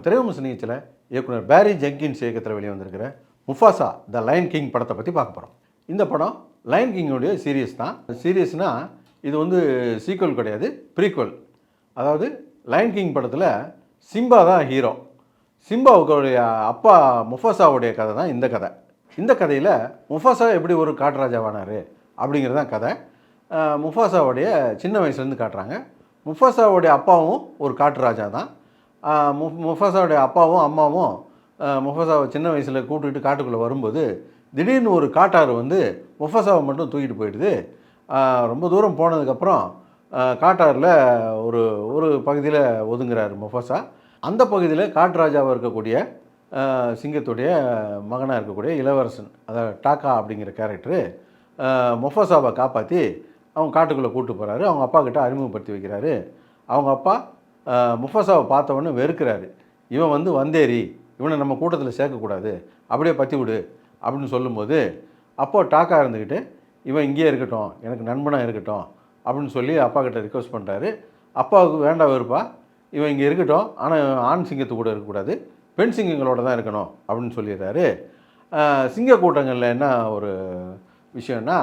திரைவிமர்சன நிகழ்ச்சியில் இயக்குனர் பேரி ஜெங்கின்ஸ் இயக்கத்தில் வெளியே வந்திருக்கிற முஃபாசா த லயன் கிங் படத்தை பற்றி பார்க்க போகிறோம். இந்த படம் லயன் கிங்குடைய சீரியஸ் தான். சீரியஸ்னால் இது வந்து சீக்வல் கிடையாது, ப்ரீக்வல். அதாவது லயன் கிங் படத்தில் சிம்பா தான் ஹீரோ. சிம்பாவுடைய அப்பா முஃபாசாவுடைய கதை தான் இந்த கதை. இந்த கதையில் முஃபாசா எப்படி ஒரு காட்டுராஜாவானார் அப்படிங்கிறது தான் கதை. முஃபாசாவுடைய சின்ன வயசுலேருந்து காட்டுறாங்க. முஃபாசாவுடைய அப்பாவும் ஒரு காட்டுராஜா தான். முஃபாசாவுடைய அப்பாவும் அம்மாவும் முஃபாசாவை சின்ன வயசில் கூப்பிட்டுக்கிட்டு காட்டுக்குள்ளே வரும்போது திடீர்னு ஒரு காட்டாறு வந்து முஃபாசாவை மட்டும் தூக்கிட்டு போயிடுது. ரொம்ப தூரம் போனதுக்கப்புறம் காட்டாறில் ஒரு ஒரு பகுதியில் ஒதுங்குறாரு முஃபாசா. அந்த பகுதியில் காட்டுராஜாவாக இருக்கக்கூடிய சிங்கத்துடைய மகனாக இருக்கக்கூடிய இளவரசன், அதாவது டாக்கா அப்படிங்கிற கேரக்டரு முஃபாசாவை காப்பாற்றி அவங்க காட்டுக்குள்ளே கூப்பிட்டு போகிறாரு. அவங்க அப்பா கிட்ட அறிமுகப்படுத்தி வைக்கிறாரு. அவங்க அப்பா முஃபாசாவை பார்த்தவொன்னே வெறுக்கிறாரு. இவன் வந்து வந்தேரி, இவனை நம்ம கூட்டத்தில் சேர்க்கக்கூடாது, அப்படியே பற்றி விடு அப்படின்னு சொல்லும்போது அப்போ டாக்கா இருந்துக்கிட்டு இவன் இங்கேயே இருக்கட்டும், எனக்கு நண்பனாக இருக்கட்டும் அப்படின்னு சொல்லி அப்பா கிட்ட ரிக்வஸ்ட் பண்ணுறாரு. அப்பாவுக்கு வேண்டாம் வெறுப்பா, இவன் இங்கே இருக்கட்டும், ஆனால் ஆண் சிங்கத்து கூட இருக்கக்கூடாது, பெண் சிங்கங்களோட தான் இருக்கணும் அப்படின்னு சொல்லிடுறாரு. சிங்க கூட்டங்களில் என்ன ஒரு விஷயம்னா,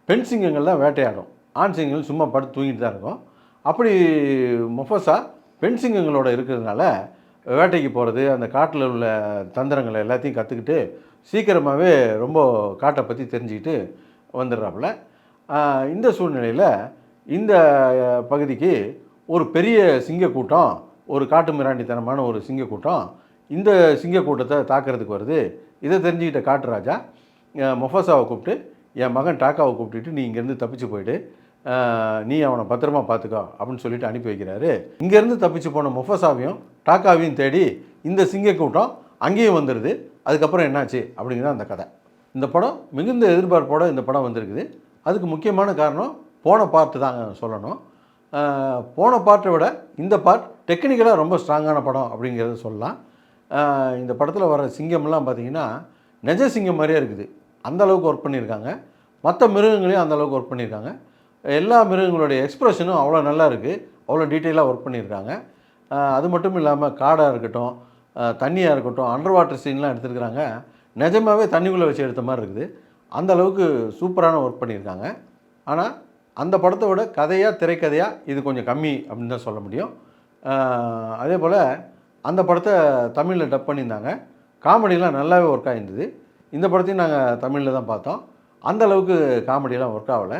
பெண் சிங்கங்கள் தான் வேட்டையாடும், ஆண் சிங்கங்கள் சும்மா படுத்து தூங்கிட்டு தான் இருக்கும். அப்படி முஃபாசா பெண் சிங்கங்களோட இருக்கிறதுனால வேட்டைக்கு போகிறது, அந்த காட்டில் உள்ள தந்திரங்களை எல்லாத்தையும் கற்றுக்கிட்டு சீக்கிரமாகவே ரொம்ப காட்டை பற்றி தெரிஞ்சுக்கிட்டு வந்துடுறாப்புல. இந்த சூழ்நிலையில் இந்த பகுதிக்கு ஒரு பெரிய சிங்க கூட்டம், ஒரு காட்டு மிராண்டித்தனமான ஒரு சிங்க கூட்டம் இந்த சிங்க கூட்டத்தை தாக்கிறதுக்கு வருது. இதை தெரிஞ்சுக்கிட்ட காட்டுராஜா முஃபாசாவை கூப்பிட்டு, என் மகன் டாக்காவை கூப்பிட்டுட்டு நீ இங்கேருந்து தப்பிச்சு போயிடு, நீ அவனை பத்திரமா பார்த்துக்கோ அப்படின்னு சொல்லிட்டு அனுப்பி வைக்கிறாரு. இங்கேருந்து தப்பிச்சு போன முஃபாசாவையும் டாக்காவையும் தேடி இந்த சிங்க கூட்டம் அங்கேயும் வந்துடுது. அதுக்கப்புறம் என்னாச்சு அப்படிங்கிறது அந்த கதை. இந்த படம் மிகுந்த எதிர்பார்ப்போடு இந்த படம் வந்திருக்குது. அதுக்கு முக்கியமான காரணம் போன பார்ட்டு தாங்க சொல்லணும். போன பார்ட்டை விட இந்த பார்ட் டெக்னிக்கலாக ரொம்ப ஸ்ட்ராங்கான படம் அப்படிங்கிறத சொல்லலாம். இந்த படத்தில் வர சிங்கம்லாம் பார்த்திங்கன்னா நிஜ சிங்கம் மாதிரியே இருக்குது, அந்தளவுக்கு ஒர்க் பண்ணியிருக்காங்க. மற்ற மிருகங்களையும் அந்தளவுக்கு ஒர்க் பண்ணியிருக்காங்க. எல்லா மிருகங்களுடைய எக்ஸ்ப்ரெஷனும் அவ்வளோ நல்லா இருக்குது, அவ்வளோ டீட்டெயிலாக ஒர்க் பண்ணியிருக்காங்க. அது மட்டும் இல்லாமல் காடாக இருக்கட்டும், தண்ணியாக இருக்கட்டும், அண்டர் வாட்டர் சீன்லாம் எடுத்துருக்குறாங்க. நிஜமாகவே தண்ணிக்குள்ளே வச்சு எடுத்த மாதிரி இருக்குது. அந்த அளவுக்கு சூப்பரான ஒர்க் பண்ணியிருக்காங்க. ஆனால் அந்த படத்தை விட கதையாக திரைக்கதையாக இது கொஞ்சம் கம்மி அப்படின்னு தான் சொல்ல முடியும். அதே போல் அந்த படத்தை தமிழில் டப் பண்ணியிருந்தாங்க. காமெடியெலாம் நல்லாவே ஒர்க் ஆகிருந்தது. இந்த படத்தையும் நாங்கள் தமிழில் தான் பார்த்தோம். அந்த அளவுக்கு காமெடியெலாம் ஒர்க் ஆகலை.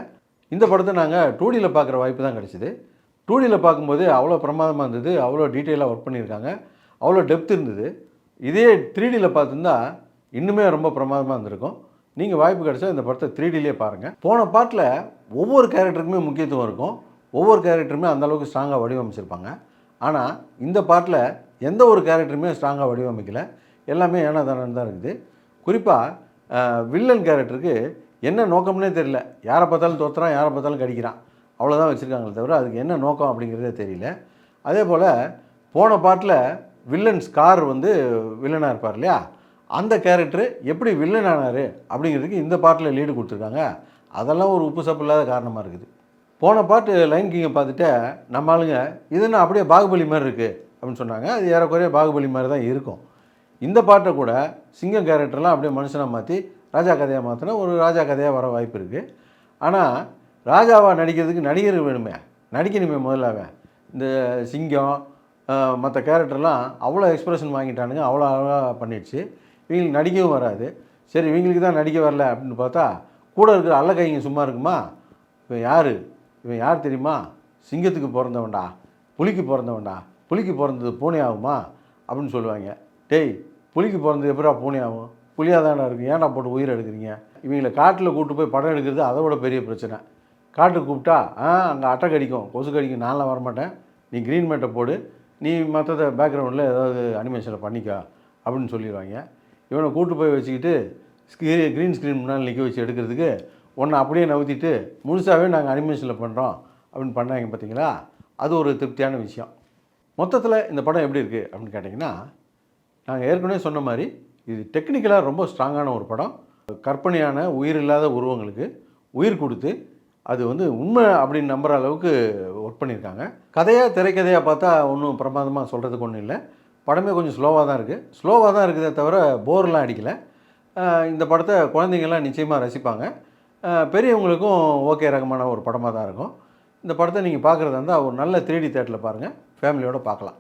இந்த படத்தை நாங்கள் 2Dயில் பார்க்குற வாய்ப்பு தான் கிடச்சிது. 2Dயில் பார்க்கும்போது அவ்வளோ பிரமாதமாக இருந்தது, அவ்வளோ டீட்டெயிலாக ஒர்க் பண்ணியிருக்காங்க, அவ்வளோ டெப்த் இருந்தது. இதே 3Dயில் பார்த்துருந்தா இன்னுமே ரொம்ப பிரமாதமாக இருந்திருக்கும். நீங்கள் வாய்ப்பு கிடச்சா இந்த படத்தை 3Dயிலே பாருங்கள். போன பாட்டில் ஒவ்வொரு கேரக்டருக்குமே முக்கியத்துவம் இருக்கும், ஒவ்வொரு கேரக்டருமே அந்தளவுக்கு ஸ்ட்ராங்காக வடிவமைச்சிருப்பாங்க. ஆனால் இந்த பாட்டில் எந்த ஒரு கேரக்டருமே ஸ்ட்ராங்காக வடிவமைக்கலை, எல்லாமே ஏனாதானன்னு தான் இருக்குது. குறிப்பாக வில்லன் கேரக்டருக்கு என்ன நோக்கம்னே தெரியல. யாரை பார்த்தாலும் தோற்றுறான், யாரை பார்த்தாலும் கடிக்கிறான், அவ்வளோதான் வச்சுருக்காங்களே தவிர அதுக்கு என்ன நோக்கம் அப்படிங்கிறதே தெரியல. அதே போல் போன பாட்டில் வில்லன் ஸ்கார் வந்து வில்லனாக இருப்பார் இல்லையா, அந்த கேரக்டரு எப்படி வில்லன் ஆனார் அப்படிங்கிறதுக்கு இந்த பாட்டில் லீடு கொடுத்துருக்காங்க. அதெல்லாம் ஒரு உப்பு சப்பு இல்லாத காரணமாக இருக்குது. போன பாட்டு லைன் கிங்கை பார்த்துட்டு நம்ம ஆளுங்க இதுன்னா அப்படியே பாகுபலி மாதிரி இருக்குது அப்படின்னு சொன்னாங்க. அது ஏறக்குறைய பாகுபலி மாதிரி தான் இருக்கும். இந்த பாட்டை கூட சிங்கம் கேரக்டர்லாம் அப்படியே மனுஷனாக மாற்றி ராஜா கதையாக மாற்றினா ஒரு ராஜா கதையாக வர வாய்ப்பு இருக்குது. ஆனால் ராஜாவாக நடிக்கிறதுக்கு நடிகர் வேணுமே, நடிக்கணுமே முதலாவே. இந்த சிங்கம் மற்ற கேரக்டர்லாம் அவ்வளோ எக்ஸ்ப்ரெஷன் வாங்கிட்டானுங்க, அவ்வளோ அழகாக பண்ணிடுச்சு. இவங்களுக்கு நடிக்கவும் வராது. சரி, இவங்களுக்கு தான் நடிக்க வரல அப்படின்னு பார்த்தா கூட இருக்கிற அல்ல கைங்க சும்மா இருக்குமா? இவன் யார் தெரியுமா? சிங்கத்துக்கு பிறந்தவன்டா, புலிக்கு பிறந்தவன்டா, புலிக்கு பிறந்தது பூனை ஆகுமா அப்படின்னு சொல்லுவாங்க. டேய், புலிக்கு பிறந்தது எப்படா பூனை ஆகும்? புலியாக தானே இருக்குது, ஏன்டா போட்டு உயிர் எடுக்கிறீங்க? இவங்களை காட்டில் கூப்பிட்டு போய் படம் எடுக்கிறது அதை விட பெரிய பிரச்சனை. காட்டுக்கு கூப்பிட்டா அங்கே அட்டை கடிக்கும், கொசு கடிக்கும், நான்லாம் வரமாட்டேன், நீ க்ரீன் மேட்டை போடு, நீ மற்றதை பேக்ரவுண்டில் ஏதாவது அனிமேஷனை பண்ணிக்கோ அப்படின்னு சொல்லிடுவாங்க. இவனை கூப்பிட்டு போய் வச்சுக்கிட்டு க்ரீன் ஸ்க்ரீன் முன்னால் நிற்க வச்சு எடுக்கிறதுக்கு ஒன்று அப்படியே நவுத்திட்டு முழுசாகவே நாங்கள் அனிமேஷனில் பண்ணுறோம் அப்படின்னு பண்ணாங்க. பார்த்தீங்களா, அது ஒரு திருப்தியான விஷயம். மொத்தத்தில் இந்த படம் எப்படி இருக்குது அப்படின்னு கேட்டிங்கன்னா, நாங்கள் ஏற்கனவே சொன்ன மாதிரி இது டெக்னிக்கலாக ரொம்ப ஸ்ட்ராங்கான ஒரு படம். கற்பனையான உயிர் இல்லாத உருவங்களுக்கு உயிர் கொடுத்து அது வந்து உண்மை அப்படின்னு நம்புகிற அளவுக்கு ஒர்க் பண்ணியிருக்காங்க. கதையாக திரைக்கதையாக பார்த்தா ஒன்றும் பிரமாதமாக சொல்கிறதுக்கு ஒன்றும் இல்லை. படமே கொஞ்சம் ஸ்லோவாக தான் இருக்குது. ஸ்லோவாக தான் இருக்குதே தவிர போர்லாம் அடிக்கலை. இந்த படத்தை குழந்தைங்கள்லாம் நிச்சயமாக ரசிப்பாங்க. பெரியவங்களுக்கும் ஓகே ரகமான ஒரு படமாக தான் இருக்கும். இந்த படத்தை நீங்கள் பார்க்குறதா இருந்தால் ஒரு நல்ல 3D தியேட்டரில் பாருங்கள். ஃபேமிலியோடு பார்க்கலாம்.